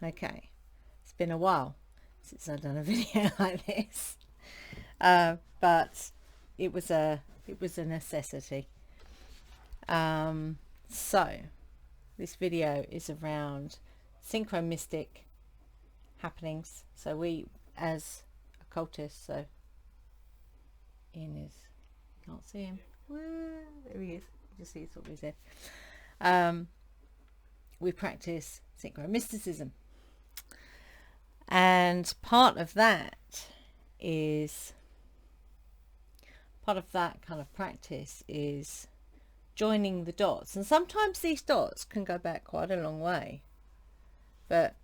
Okay, it's been a while since I've done a video like this, but it was a necessity. So this video is around Synchromystic happenings. So we, as occultists, so Ian is, can't see him. There he is. You just see his top of his head. We practice synchromysticism, and part of that kind of practice is joining the dots, and sometimes these dots can go back quite a long way, but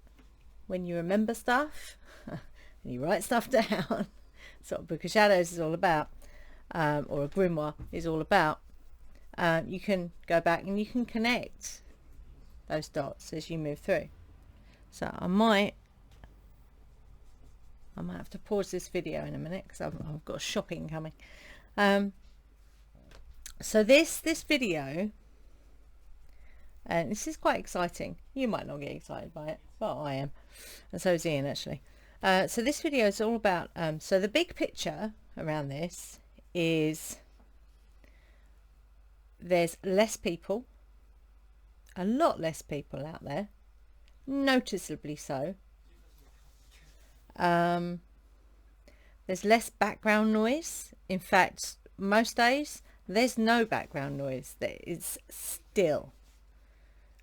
when you remember stuff and you write stuff down, sort of Book of Shadows is all about, or a grimoire is all about, you can go back and you can connect those dots as you move through. So I might have to pause this video in a minute because I've got shopping coming. So this video, and this is quite exciting. You might not get excited by it, but I am, and so is Ian actually. So this video is all about, so the big picture around this is there's less people, a lot less people out there, noticeably so. There's less background noise. In fact, most days there's no background noise. It's still,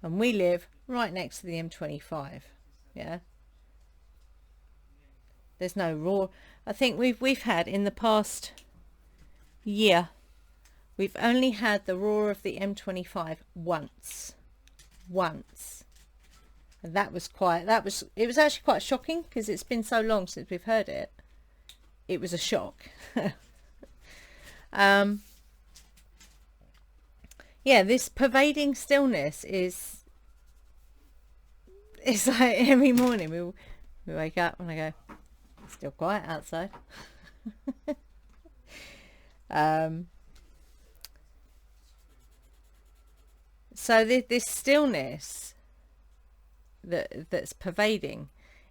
and we live right next to the M25. Yeah, there's no roar. I think we've had in the past year, we've only had the roar of the M25 once, and it was actually quite shocking because it's been so long since we've heard it. It was a shock. Yeah, this pervading stillness is like every morning we wake up and I go, it's still quiet outside. So this stillness that's pervading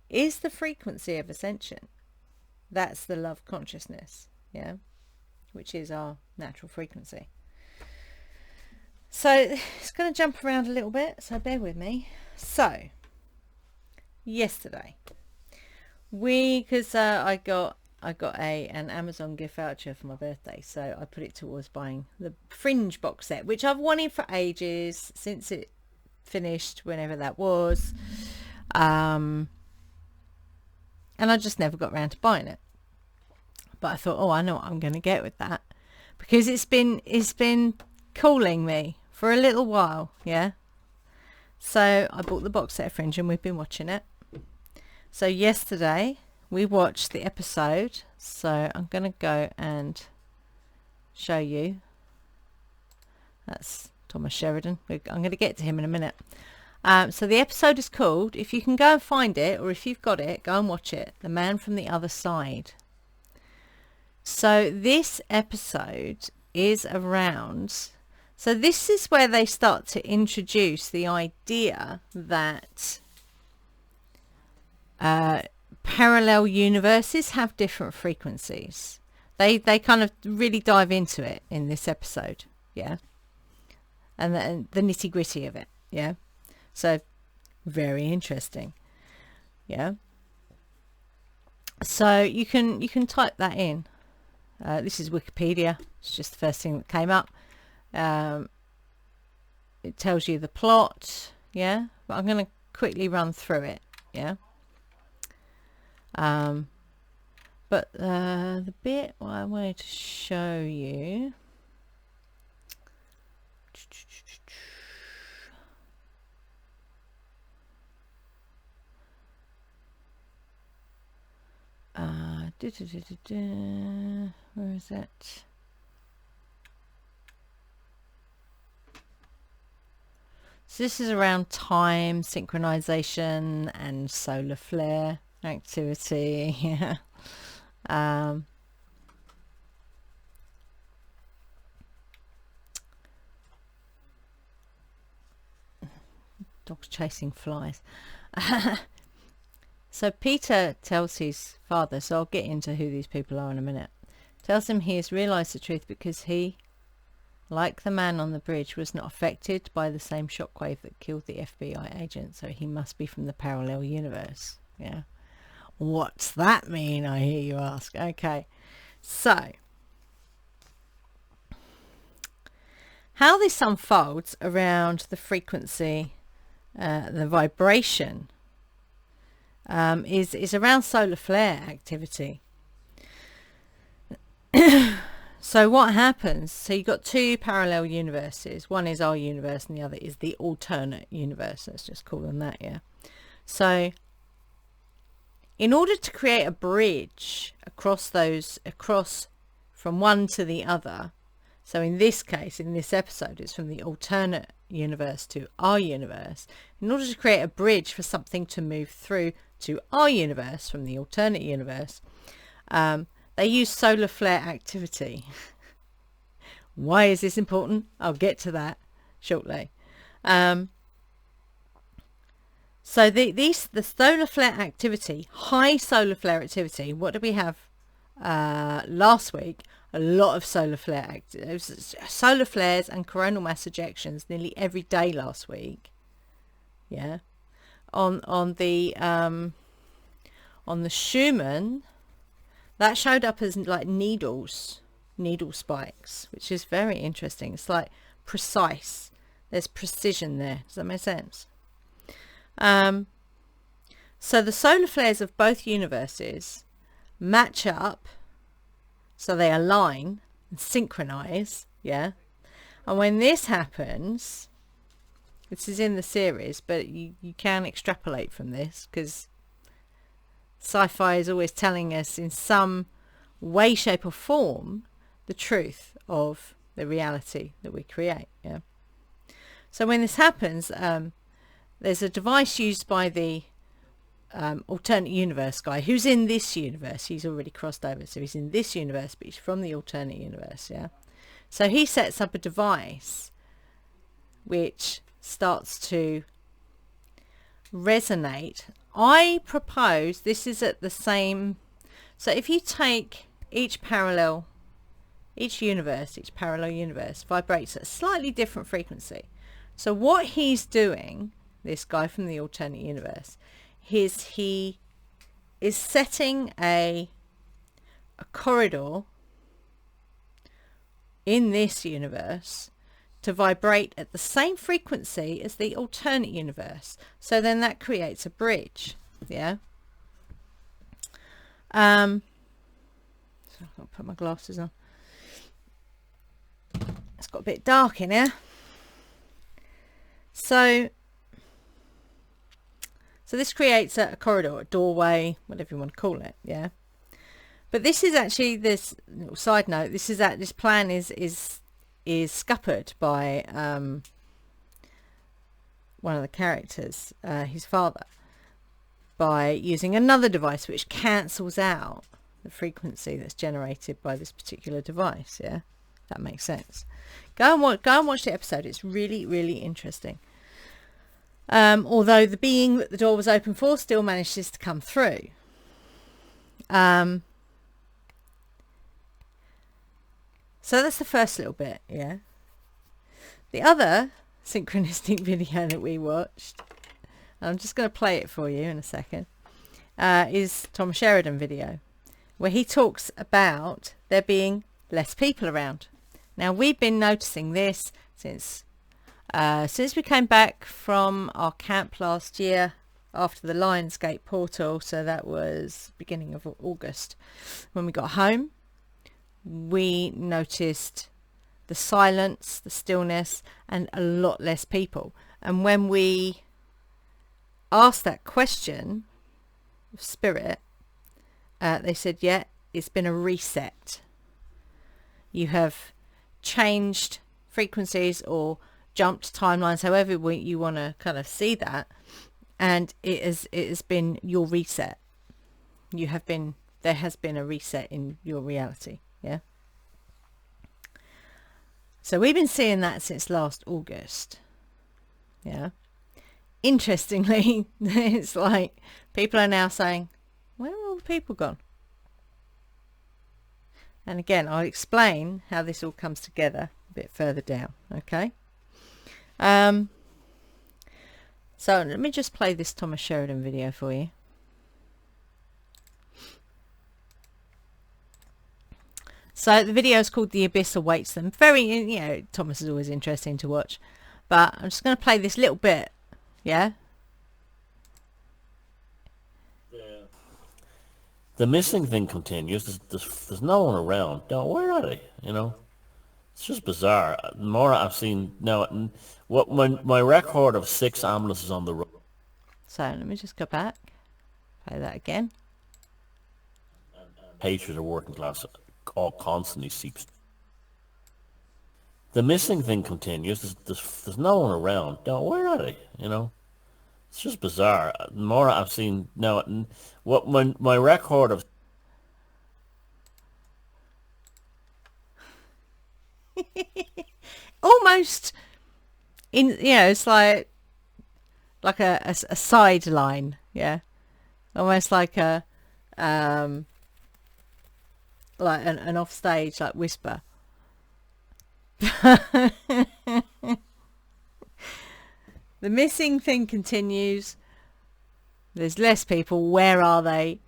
is the frequency of ascension. That's the love consciousness, yeah, which is our natural frequency. So it's going to jump around a little bit, so bear with me. So yesterday, because I got an Amazon gift voucher for my birthday, so I put it towards buying the Fringe box set, which I've wanted for ages, since it finished, whenever that was, and I just never got around to buying it. But I thought, oh, I know what I'm going to get with that, because it's been calling me for a little while, yeah. So I bought the box set of Fringe and we've been watching it. So yesterday we watched the episode, so I'm going to go and show you. That's Thomas Sheridan. I'm going to get to him in a minute. So the episode is called, if you can go and find it, or if you've got it, go and watch it, The Man from the Other Side. So this episode is around, so this is where they start to introduce the idea that parallel universes have different frequencies. They kind of really dive into it in this episode, yeah, and the nitty gritty of it, yeah. So very interesting, yeah. So you can type that in. This is Wikipedia. It's just the first thing that came up. It tells you the plot, yeah, but I'm going to quickly run through it, yeah. But the bit what I wanted to show you, where is it? So this is around time, synchronization, and solar flare activity. Yeah. Dog's chasing flies. So Peter tells his father, so I'll get into who these people are in a minute, tells him he has realised the truth because he, like the man on the bridge, was not affected by the same shockwave that killed the FBI agent, so he must be from the parallel universe. Yeah. What's that mean, I hear you ask? Okay. So, how this unfolds around the frequency, the vibration, is around solar flare activity. So what happens, so you've got two parallel universes. One is our universe and the other is the alternate universe. Let's just call them that, yeah. So in order to create a bridge across from one to the other, so in this case, in this episode, it's from the alternate universe to our universe. In order to create a bridge for something to move through to our universe from the alternate universe, they use solar flare activity. Why is this important? I'll get to that shortly. So the solar flare activity, high solar flare activity, what did we have last week? A lot of solar flare solar flares and coronal mass ejections nearly every day last week. Yeah. On the Schumann, that showed up as like needle spikes, which is very interesting. It's like precise. There's precision there. Does that make sense? So the solar flares of both universes match up, so they align and synchronize. Yeah. And when this happens, this is in the series, but you can extrapolate from this, because sci-fi is always telling us in some way, shape or form the truth of the reality that we create. Yeah. So when this happens, there's a device used by the alternate universe guy who's in this universe. He's already crossed over, so he's in this universe, but he's from the alternate universe. Yeah. So he sets up a device which starts to resonate. I propose this is at the same, so if you take each parallel universe vibrates at a slightly different frequency. So what he's doing, this guy from the alternate universe, he is setting a corridor in this universe to vibrate at the same frequency as the alternate universe. So then that creates a bridge. Yeah. So I've got to put my glasses on. It's got a bit dark in here. So this creates a corridor, a doorway, whatever you want to call it. Yeah. But this is actually, this little side note, this plan is scuppered by one of the characters, his father, by using another device which cancels out the frequency that's generated by this particular device. Yeah, that makes sense. Go and watch the episode. It's really, really interesting. Although the being that the door was open for still manages to come through. So that's the first little bit, yeah. The other synchronistic video that we watched, I'm just going to play it for you in a second, is Tom Sheridan video, where he talks about there being less people around. Now, we've been noticing this since we came back from our camp last year after the Lionsgate portal, so that was beginning of August. When we got home, we noticed the silence, the stillness, and a lot less people. And when we asked that question of spirit, they said, yeah, it's been a reset. You have changed frequencies or jumped timelines, however you want to kind of see that, and it has been your reset. There has been a reset in your reality. Yeah. So we've been seeing that since last August. Yeah. interestingly, it's like people are now saying, where are all the people gone? And again, I'll explain how this all comes together a bit further down, okay? So let me just play this Thomas Sheridan video for you. So the video is called The Abyss Awaits Them. Very, you know, Thomas is always interesting to watch. But I'm just going to play this little bit, yeah? The missing thing continues. There's no one around. No, where are they? You know, it's just bizarre. The more I've seen now, what my record of 6 ambulances on the road. So let me just go back. Play that again. Hatred of working class all constantly seeps. The missing thing continues. There's no one around. No, where are they? You know, it's just bizarre. The more I've seen now, what my record of. Almost in, you know, it's like a sideline, yeah, almost like a like an offstage like whisper. The missing thing continues. There's less people. Where are they?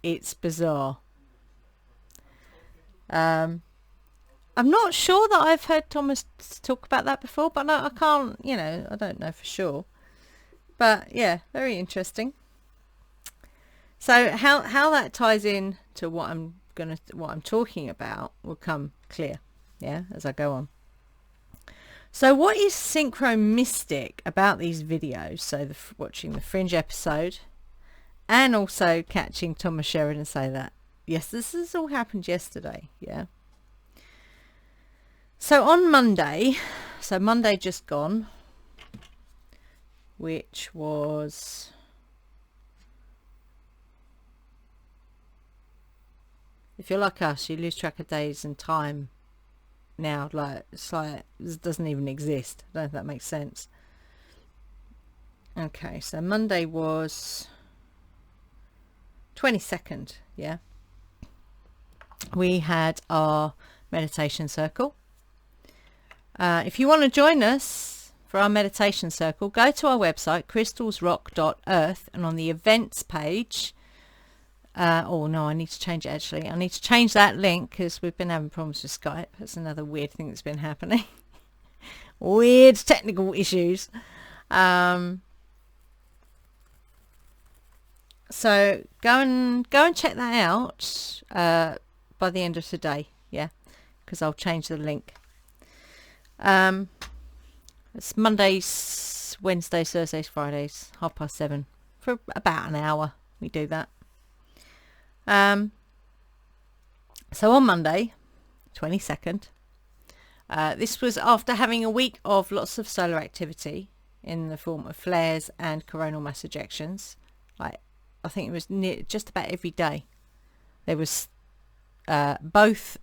It's bizarre. I'm not sure that I've heard Thomas talk about that before, but no, I can't, you know, I don't know for sure. But yeah, very interesting. So how that ties in to what I'm talking about will come clear, yeah, as I go on. So what is Synchromystic about these videos? So watching the Fringe episode and also catching Thomas Sheridan say that, yes, this has all happened yesterday, yeah. So on Monday, so Monday just gone, which was if you're like us, you lose track of days and time now, like it's like it doesn't even exist. I don't know if that makes sense. Okay, so Monday was 22nd, yeah. We had our meditation circle. If you want to join us for our meditation circle, go to our website, crystalsrock.earth, and on the events page, oh no, I need to change it actually. I need to change that link because we've been having problems with Skype. That's another weird thing that's been happening. Weird technical issues. So go and check that out by the end of today, yeah, because I'll change the link. It's Mondays, Wednesdays, Thursdays, Fridays, 7:30 for about an hour. We do that. So on Monday, 22nd, this was after having a week of lots of solar activity in the form of flares and coronal mass ejections. Like, I think it was just about every day. There was both.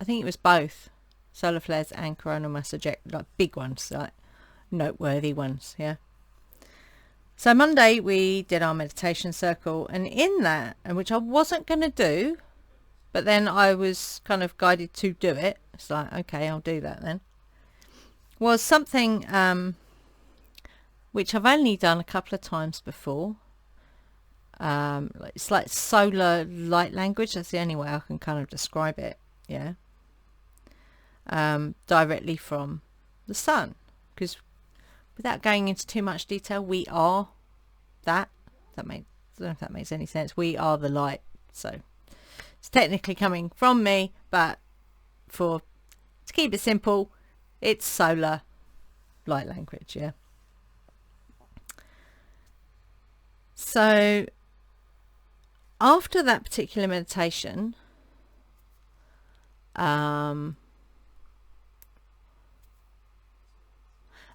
I think it was both solar flares and coronal mass eject, like big ones, like noteworthy ones, yeah. So Monday we did our meditation circle, and in that, and which I wasn't going to do, but then I was kind of guided to do it. It's like, okay, I'll do that then. Was something which I've only done a couple of times before. It's like solar light language. That's the only way I can kind of describe it, yeah. Directly from the sun, because without going into too much detail, we are that. I don't know if that makes any sense. We are the light. So it's technically coming from me, but to keep it simple, it's solar light language, yeah. So after that particular meditation,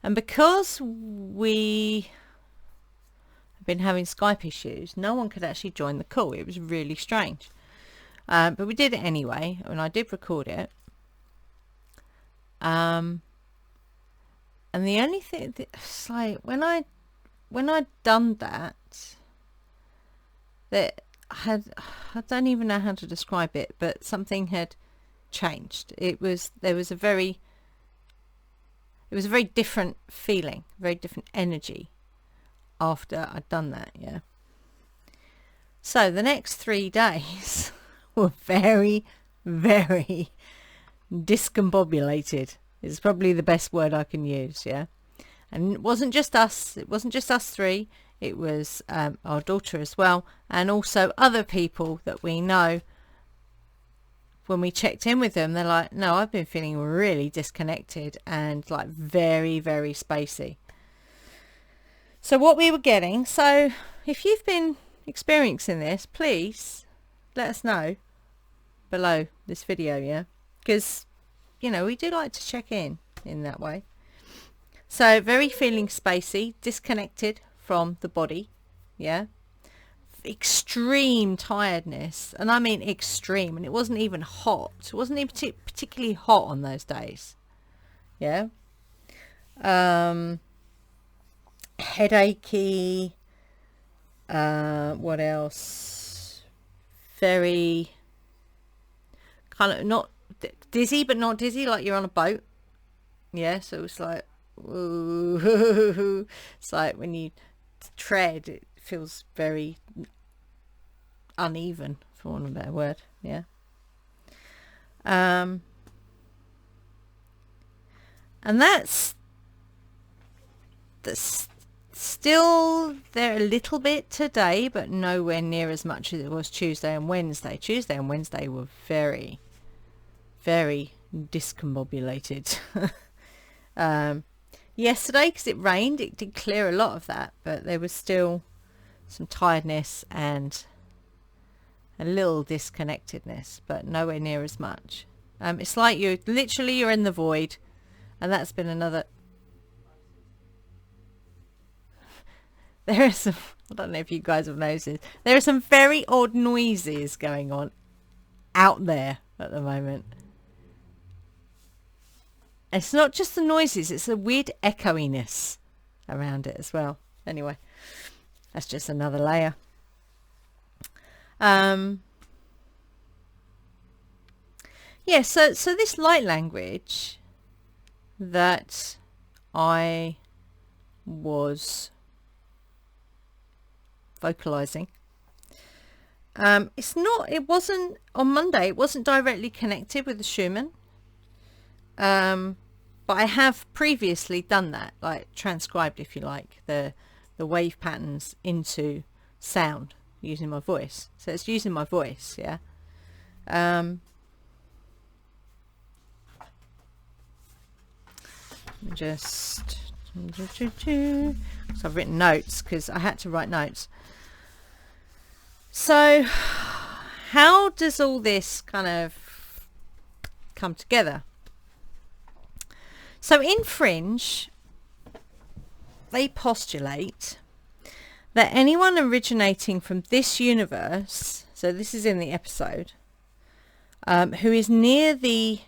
and because we have been having Skype issues, no one could actually join the call. It was really strange. But we did it anyway, and I did record it. And the only thing, it's like when I when I'd done that, that I don't even know how to describe it, but something had changed. It was a very different feeling, very different energy after I'd done that. Yeah. So the next 3 days were very, very discombobulated. Is probably the best word I can use. Yeah. And it wasn't just us. It wasn't just us three. It was our daughter as well, and also other people that we know. When we checked in with them, they're like, no, I've been feeling really disconnected and like very, very spacey. So what we were getting, so if you've been experiencing this, please let us know below this video, yeah? Because, you know, we do like to check in that way. So very feeling spacey, disconnected from the body, yeah? Extreme tiredness, and I mean extreme, and it wasn't even hot. It wasn't even particularly hot on those days, yeah? Headachy, what else? Very kind of not dizzy, but not dizzy, like you're on a boat, yeah? So it's like, ooh, it's like when you tread, it feels very uneven, for want of a better word, yeah. And that's still there a little bit today, but nowhere near as much as it was Tuesday and Wednesday. Tuesday and Wednesday were very, very discombobulated. Yesterday, because it rained, it did clear a lot of that, but there was still some tiredness and a little disconnectedness, but nowhere near as much. It's like you're in the void, and that's been another. There are some, I don't know if you guys have noticed, there are some very odd noises going on out there at the moment. It's not just the noises, it's a weird echoiness around it as well. Anyway, that's just another layer. Yeah, so this light language that I was vocalizing, it wasn't on Monday, it wasn't directly connected with the Schumann. But I have previously done that, like transcribed, if you like, the wave patterns into sound using my voice. So it's using my voice, yeah. Just, so I've written notes because I had to write notes. So how does all this kind of come together? So in Fringe, they postulate that anyone originating from this universe, so this is in the episode, who is near the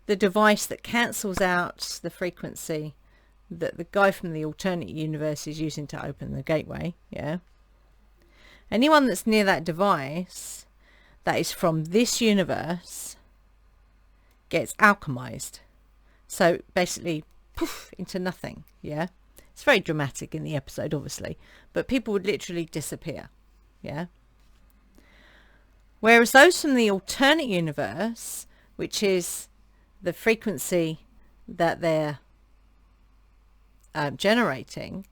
device that cancels out the frequency that the guy from the alternate universe is using to open the gateway, yeah? Anyone that's near that device that is from this universe gets alchemized. So basically, poof, into nothing, yeah? It's very dramatic in the episode, obviously, but people would literally disappear, yeah? Whereas those from the alternate universe, which is the frequency that they're generating,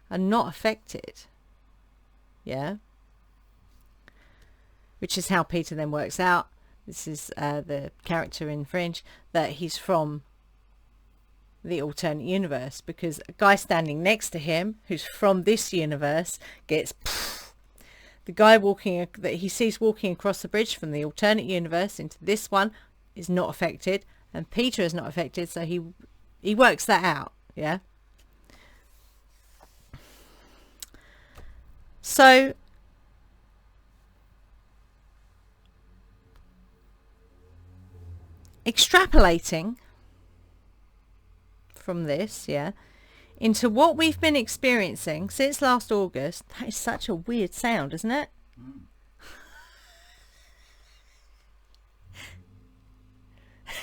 are not affected, yeah? Which is how Peter then works out, this is the character in Fringe, that he's from the alternate universe, because a guy standing next to him who's from this universe gets the guy that he sees walking across the bridge from the alternate universe into this one is not affected, and Peter is not affected, so he works that out, yeah. So extrapolating from this, yeah, into what we've been experiencing since last August. That is such a weird sound, isn't it?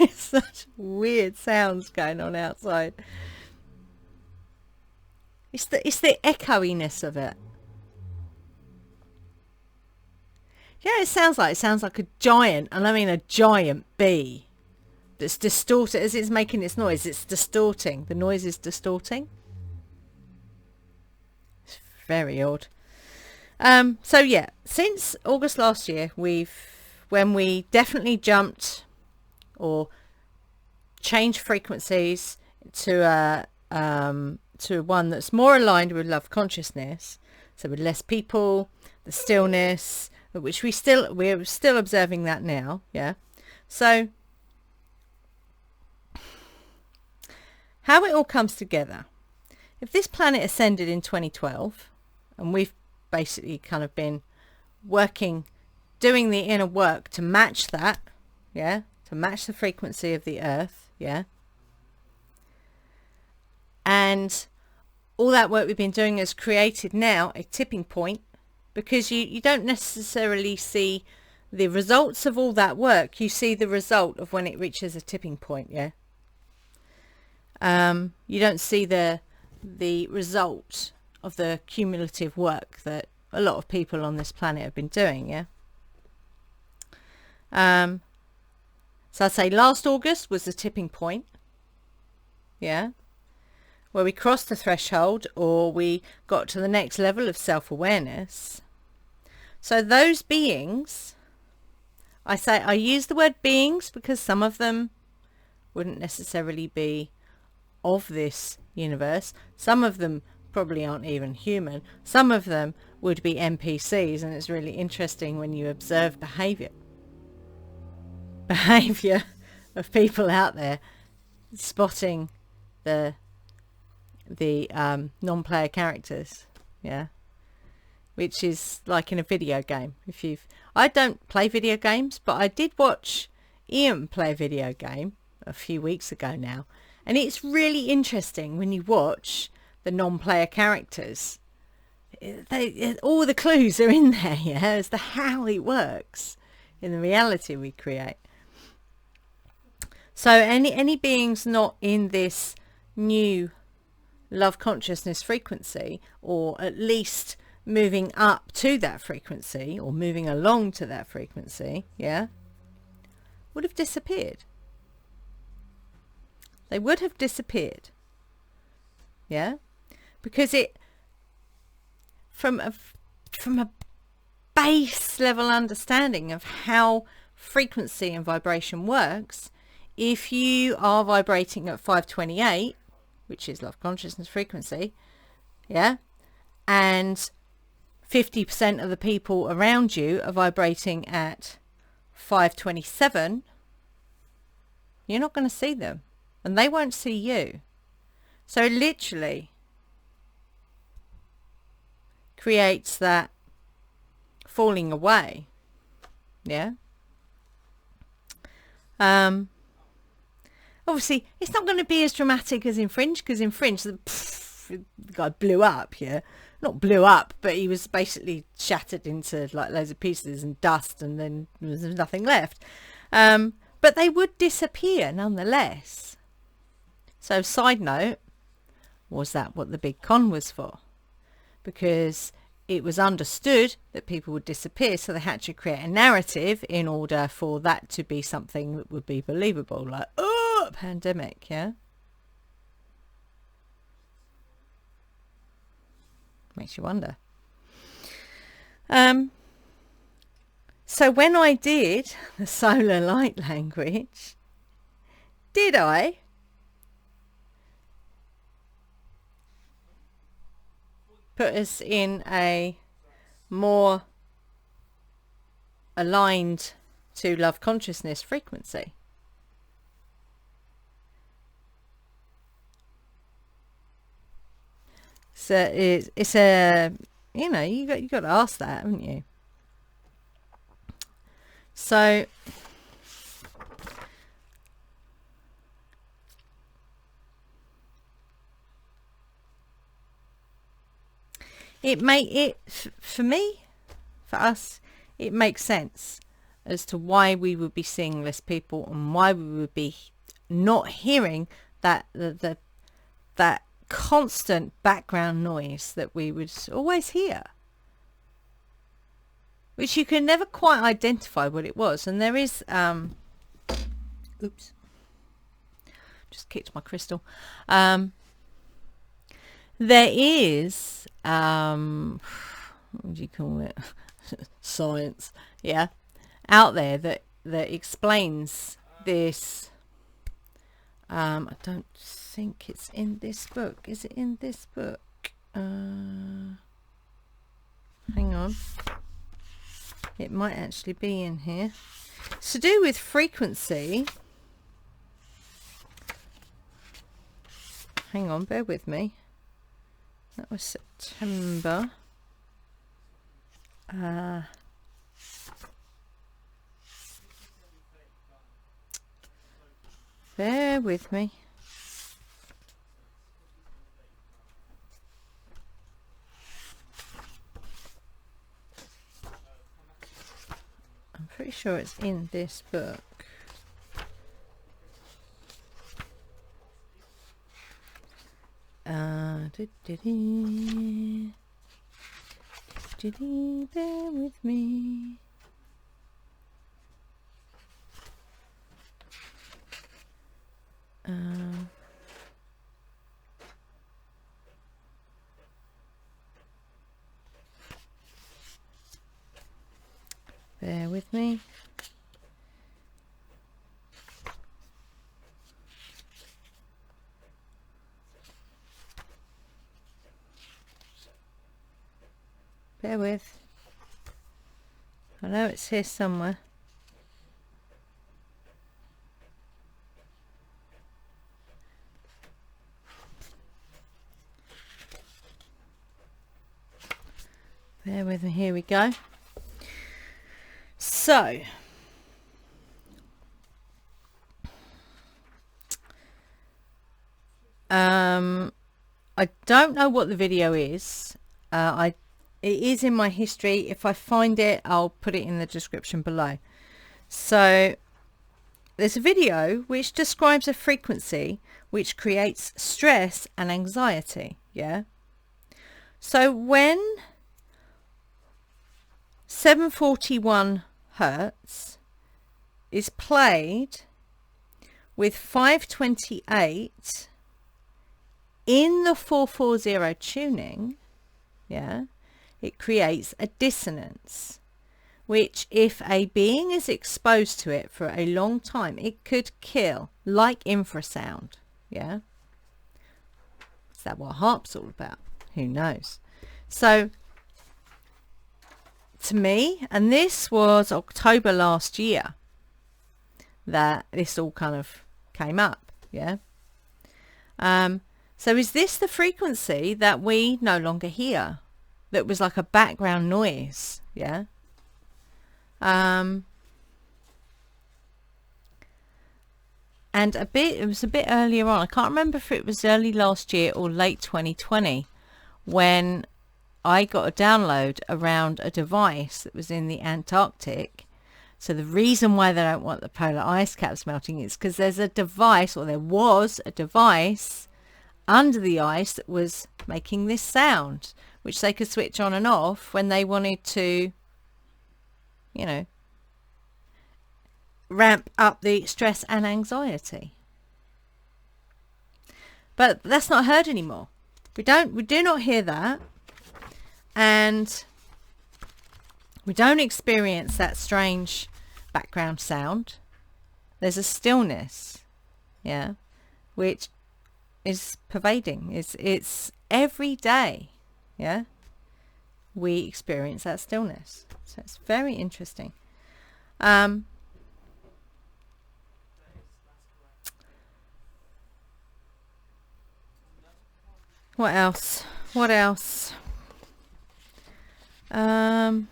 It's such weird sounds going on outside. It's the echoiness of it. Yeah, it sounds like a giant, and I mean a giant bee that's distorted as it's making its noise. It's distorting. The noise is distorting. It's very odd. So yeah, since August last year, when we definitely jumped or changed frequencies to one that's more aligned with love consciousness, so with less people, the stillness, which we're still observing that now, yeah. So how it all comes together. If this planet ascended in 2012, and we've basically kind of been doing the inner work to match that, yeah, to match the frequency of the earth, yeah. And all that work we've been doing has created now a tipping point, because you don't necessarily see the results of all that work. You see the result of when it reaches a tipping point, yeah. You don't see the result of the cumulative work that a lot of people on this planet have been doing, yeah. So I'd say last August was the tipping point, yeah, where we crossed the threshold, or we got to the next level of self-awareness. So those beings, I use the word beings because some of them wouldn't necessarily be of this universe. Some of them probably aren't even human. Some of them would be NPCs, and it's really interesting when you observe behavior of people out there, spotting the non-player characters, yeah, which is like in a video game. I don't play video games, but I did watch Ian play a video game a few weeks ago now, and it's really interesting when you watch the non-player characters. All the clues are in there, yeah, as to how it works in the reality we create. So any beings not in this new love consciousness frequency, or at least moving up to that frequency, or moving along to that frequency, yeah, would have disappeared. They would have disappeared, yeah, because from a base level understanding of how frequency and vibration works, if you are vibrating at 528, which is love consciousness frequency, yeah, and 50% of the people around you are vibrating at 527, you're not going to see them, and they won't see you. So it literally creates that falling away, yeah. Obviously, it's not going to be as dramatic as in Fringe, because in Fringe, the guy blew up, yeah. Not blew up, but he was basically shattered into like loads of pieces and dust, and then there was nothing left. But they would disappear nonetheless. So, side note, was that what the big con was for? Because it was understood that people would disappear, so they had to create a narrative in order for that to be something that would be believable, like, oh, pandemic, yeah. Makes you wonder. So when I did the solar light language, did I put us in a more aligned to love consciousness frequency? So it's a, you know, you got to ask that, haven't you? So for me, for us, it makes sense as to why we would be seeing less people and why we would be not hearing that that constant background noise that we would always hear, which you can never quite identify what it was. And there is oops, just kicked my crystal. There is what do you call it? Science, yeah, out there that explains this. I don't think it's in this book. Is it in this book? Hang on. It might actually be in here. It's to do with frequency. Hang on, bear with me. That was September. Bear with me. I'm pretty sure it's in this book. Bear with me. Bear with me. Bear with. I know it's here somewhere. Bear with me, here we go. So, I don't know what the video is. It is in my history. If I find it, I'll put it in the description below. So, there's a video which describes a frequency which creates stress and anxiety. Yeah. So when 741 hertz is played with 528 in the 440 tuning, yeah, it creates a dissonance, which if a being is exposed to it for a long time, it could kill, like infrasound. Yeah. Is that what harp's all about? Who knows? So to me, and this was October last year that this all kind of came up. Yeah. So is this the frequency that we no longer hear? That was like a background noise. Yeah. And it was a bit earlier on. I can't remember if it was early last year or late 2020 when I got a download around a device that was in the Antarctic. So the reason why they don't want the polar ice caps melting is because there's a device, or there was a device under the ice that was making this sound, which they could switch on and off when they wanted to, you know, ramp up the stress and anxiety. But that's not heard anymore. We do not hear that, and we don't experience that strange background sound. There's a stillness, yeah, which is pervading. It's every day, yeah, we experience that stillness. So it's very interesting. What else? What else? I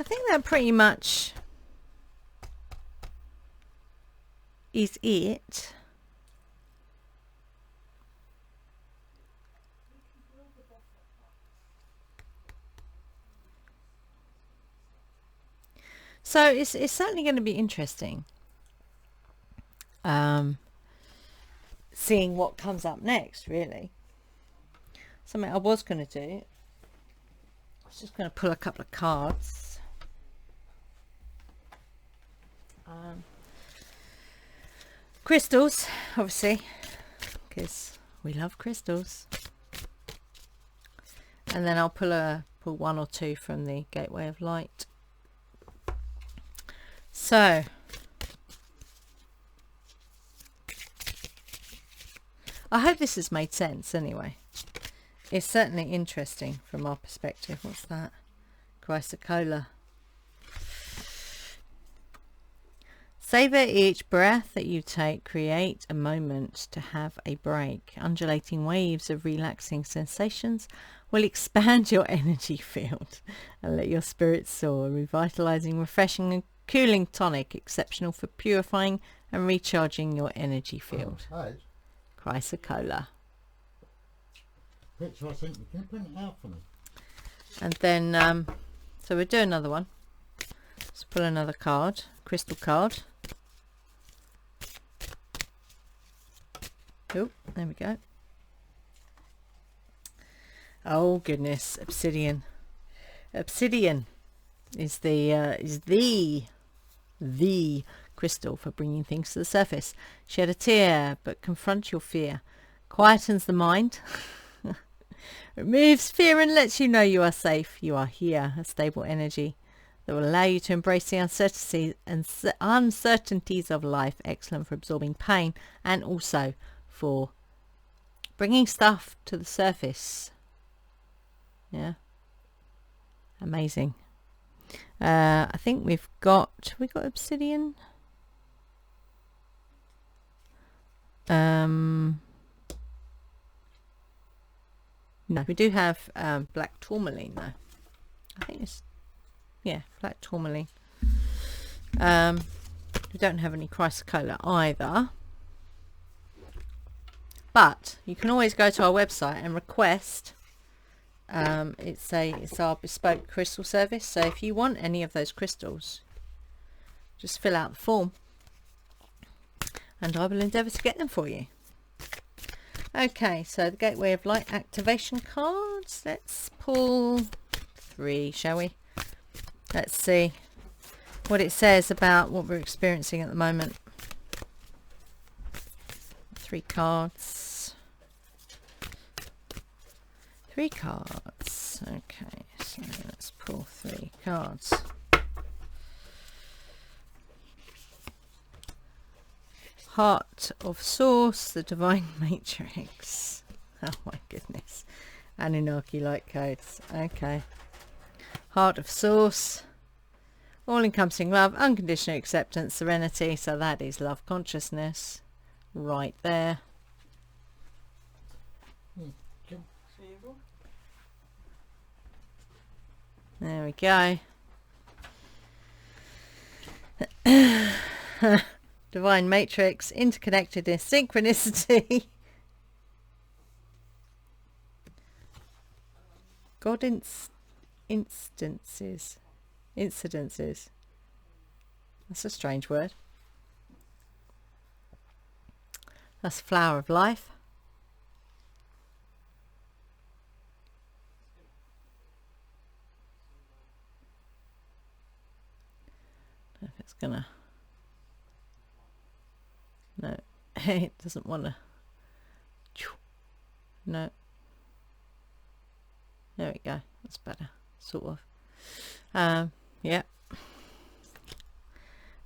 think that pretty much is it. So it's certainly going to be interesting seeing what comes up next, really. Something I was going to do, I was just going to pull a couple of cards. Crystals, obviously, because we love crystals. And then I'll pull one or two from the Gateway of Light. So, I hope this has made sense anyway. It's certainly interesting from our perspective. What's that? Chrysocolla. Savor each breath that you take. Create a moment to have a break. Undulating waves of relaxing sensations will expand your energy field and let your spirit soar. Revitalizing, refreshing and cooling tonic, exceptional for purifying and recharging your energy field. Chrysocolla. Picture I sent you. Can you print it out for me? And then, so we'll do another one. Let's pull another card, crystal card. Oh, there we go. Oh goodness, obsidian. Obsidian is the crystal for bringing things to the surface. Shed a tear, but confront your fear. Quietens the mind. Removes fear and lets you know you are safe. You are here. A stable energy that will allow you to embrace the uncertainties of life. Excellent for absorbing pain and also for bringing stuff to the surface. Yeah. Amazing. I think we got obsidian. No, we do have black tourmaline though. I think it's, yeah, black tourmaline. We don't have any chrysocolla either. But you can always go to our website and request. It's our bespoke crystal service. So if you want any of those crystals, just fill out the form and I will endeavour to get them for you. Okay, so the Gateway of Light activation cards. Let's pull 3, shall we? Let's see what it says about what we're experiencing at the moment. 3 cards. 3 cards. Okay, so let's pull 3 cards. Heart of Source, the Divine Matrix. Oh my goodness. Anunnaki light codes. Okay. Heart of Source. All-encompassing love, unconditional acceptance, serenity. So that is love consciousness. Right there. There we go. Divine Matrix, interconnectedness, synchronicity. God incidences. That's a strange word. That's flower of life. I don't know if it's gonna. No, it doesn't want to. No. There we go. That's better, sort of. Yeah.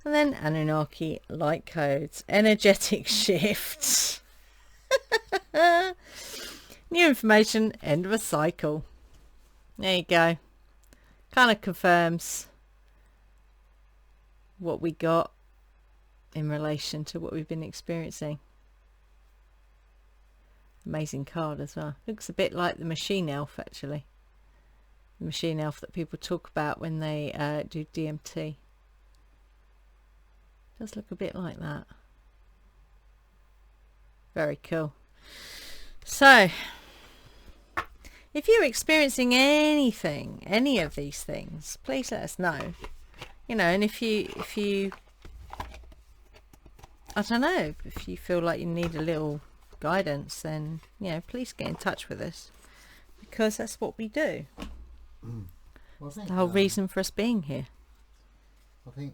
And then Anunnaki light codes, energetic shifts. New information, end of a cycle. There you go. Kind of confirms what we got in relation to what we've been experiencing. Amazing card as well. Looks a bit like the machine elf, actually. The machine elf that people talk about when they do DMT. Does look a bit like that. Very cool. So, if you're experiencing anything, any of these things, please let us know. you know, and if you I don't know, if you feel like you need a little guidance, then, you know, please get in touch with us, because that's what we do. Well, I think, The whole reason for us being here. I think,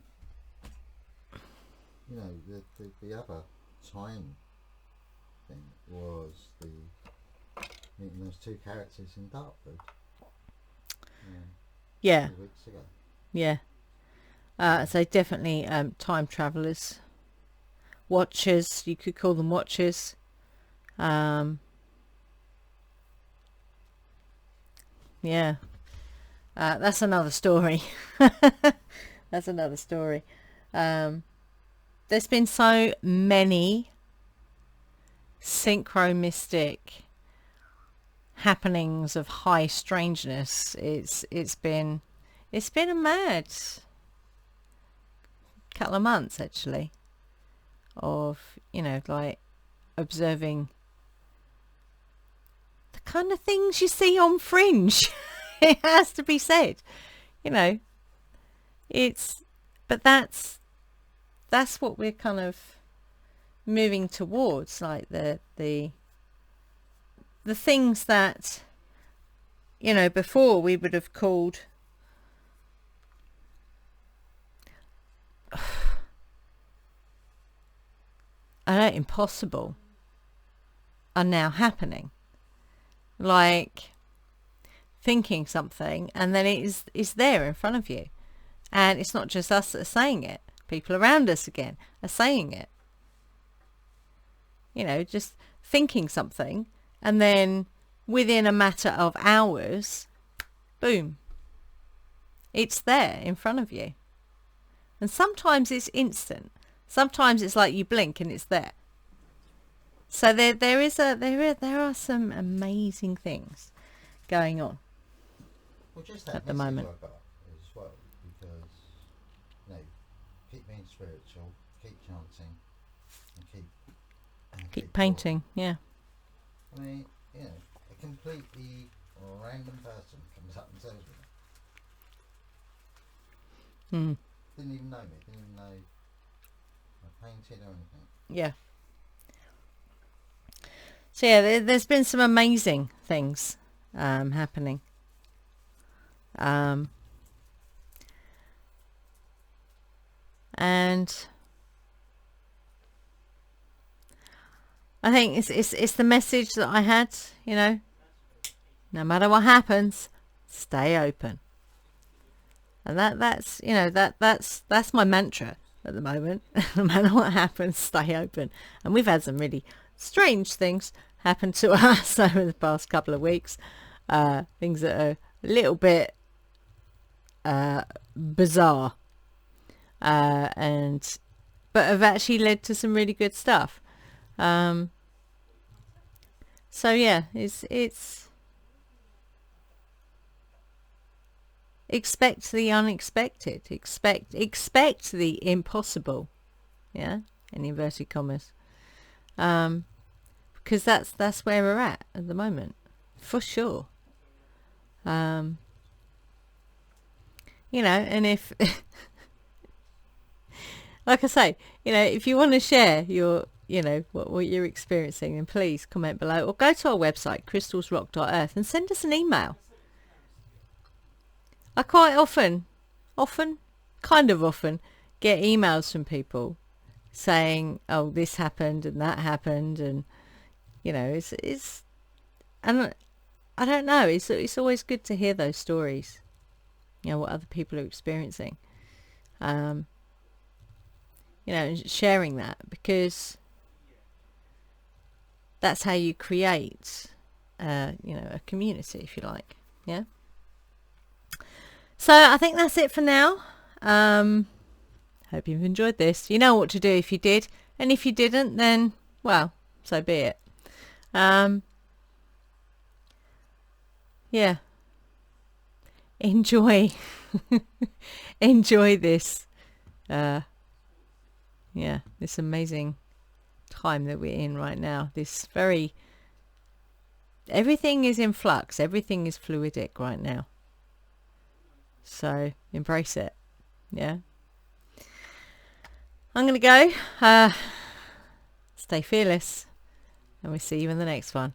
you know, the other time thing was meeting those two characters in Dartford. Yeah. 2 weeks ago. Yeah. So definitely time travelers, watchers. You could call them watchers. Yeah. That's another story. That's another story. There's been so many synchromystic happenings of high strangeness. It's been a mad couple of months, actually, of, you know, like observing the kind of things you see on Fringe. It has to be said, you know. But that's what we're kind of moving towards, like the things that, you know, before we would have called I know impossible, are now happening. Like thinking something and then it is there in front of you, and it's not just us that are saying it, people around us again are saying it. You know, just thinking something, and then within a matter of hours, boom, it's there in front of you. And sometimes it's instant, sometimes it's like you blink and it's there. So there are some amazing things going on Well, just that at the message moment. I got as well, because, you know, keep being spiritual, keep chanting, and Keep painting, yeah. I mean, you know, a completely random person comes up and tells me. Mm. Didn't even know me, didn't even know I painted or anything. Yeah. So yeah, there's been some amazing things happening. And I think it's the message that I had, you know, no matter what happens, stay open. And that's you know, that's my mantra at the moment. No matter what happens, stay open. And we've had some really strange things happen to us over the past couple of weeks. Things that are a little bit bizarre, but have actually led to some really good stuff. So yeah, it's expect the unexpected, expect the impossible, yeah, in inverted commas, because that's where we're at the moment, for sure. You know, and if like I say, you know, if you want to share your, you know, what you're experiencing, then please comment below, or go to our website crystalsrock.earth and send us an email. I quite often get emails from people saying, oh, this happened and that happened, and, you know, it's and I don't know, it's always good to hear those stories, you know, what other people are experiencing, you know, and sharing that, because that's how you create you know, a community, if you like. Yeah. So I think that's it for now. Hope you've enjoyed this. You know what to do if you did, and if you didn't, then, well, so be it. Yeah. Enjoy enjoy this yeah, this amazing time that we're in right now. This very, everything is in flux, everything is fluidic right now. So embrace it. Yeah. I'm going to go. Stay fearless. And we'll see you in the next one.